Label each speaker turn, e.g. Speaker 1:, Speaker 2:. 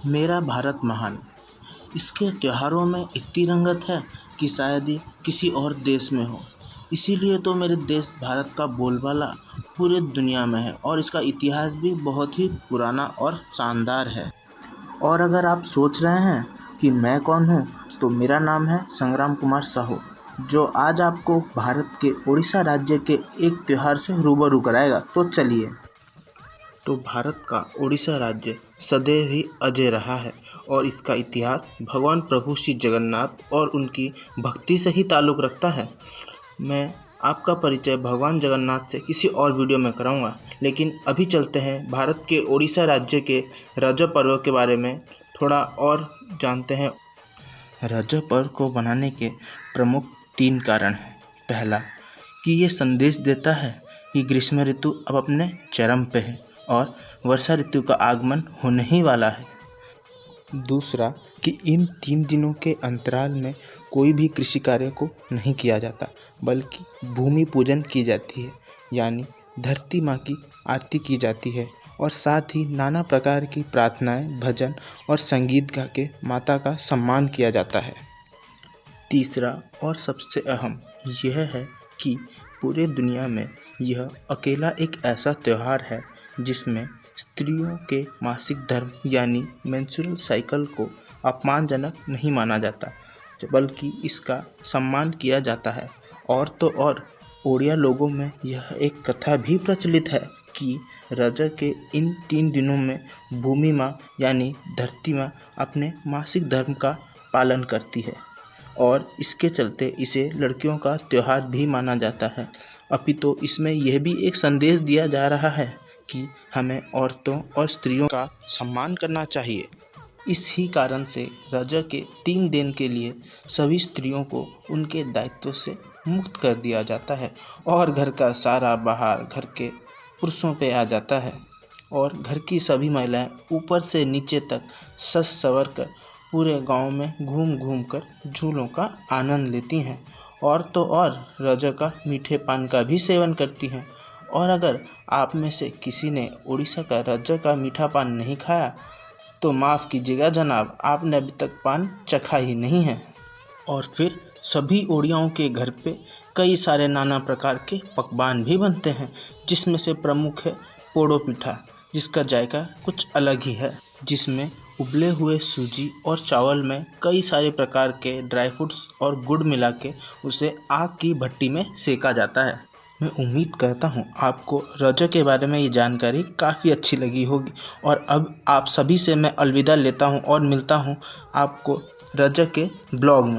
Speaker 1: मेरा भारत महान। इसके त्योहारों में इतनी रंगत है कि शायद ही किसी और देश में हो। इसीलिए तो मेरे देश भारत का बोलबाला पूरे दुनिया में है और इसका इतिहास भी बहुत ही पुराना और शानदार है। और अगर आप सोच रहे हैं कि मैं कौन हूँ, तो मेरा नाम है संग्राम कुमार साहू, जो आज आपको भारत के उड़ीसा राज्य के एक त्यौहार से रूबरू कराएगा। तो चलिए। तो भारत का उड़ीसा राज्य सदैव ही अजय रहा है और इसका इतिहास भगवान प्रभु श्री जगन्नाथ और उनकी भक्ति से ही ताल्लुक़ रखता है। मैं आपका परिचय भगवान जगन्नाथ से किसी और वीडियो में कराऊंगा, लेकिन अभी चलते हैं भारत के उड़ीसा राज्य के रजो पर्व के बारे में थोड़ा और जानते हैं। रजो पर्व को बनाने के प्रमुख 3 कारण हैं। पहला, कि ये संदेश देता है कि ग्रीष्म ऋतु अब अपने चरम पे है और वर्षा ऋतु का आगमन होने ही वाला है। दूसरा, कि इन 3 दिनों के अंतराल में कोई भी कृषि कार्य को नहीं किया जाता, बल्कि भूमि पूजन की जाती है, यानी धरती माँ की आरती की जाती है और साथ ही नाना प्रकार की प्रार्थनाएं, भजन और संगीत गा के माता का सम्मान किया जाता है। तीसरा और सबसे अहम यह है कि पूरे दुनिया में यह अकेला एक ऐसा त्यौहार है जिसमें स्त्रियों के मासिक धर्म यानी मेंस्ट्रुअल साइकिल को अपमानजनक नहीं माना जाता, बल्कि इसका सम्मान किया जाता है। और तो और ओडिया लोगों में यह एक कथा भी प्रचलित है कि रज के इन 3 दिनों में भूमि माँ यानी धरती माँ अपने मासिक धर्म का पालन करती है और इसके चलते इसे लड़कियों का त्यौहार भी माना जाता है। अपितु इसमें यह भी एक संदेश दिया जा रहा है कि हमें औरतों और स्त्रियों का सम्मान करना चाहिए। इसी कारण से रज के 3 दिन के लिए सभी स्त्रियों को उनके दायित्व से मुक्त कर दिया जाता है और घर का सारा भार घर के पुरुषों पे आ जाता है और घर की सभी महिलाएं ऊपर से नीचे तक सज संवर कर पूरे गांव में घूम घूम कर झूलों का आनंद लेती हैं और तो और रज का मीठे पान का भी सेवन करती हैं। और अगर आप में से किसी ने उड़ीसा का रज का मीठा पान नहीं खाया तो माफ़ कीजिएगा जनाब, आपने अभी तक पान चखा ही नहीं है। और फिर सभी ओडियाओं के घर पे कई सारे नाना प्रकार के पकवान भी बनते हैं, जिसमें से प्रमुख है पोड़ो पिठा, जिसका जायका कुछ अलग ही है, जिसमें उबले हुए सूजी और चावल में कई सारे प्रकार के ड्राई फ्रूट्स और गुड़ मिला के उसे आग की भट्टी में सेका जाता है। मैं उम्मीद करता हूँ आपको रज के बारे में ये जानकारी काफ़ी अच्छी लगी होगी और अब आप सभी से मैं अलविदा लेता हूँ और मिलता हूँ आपको रज के ब्लॉग में।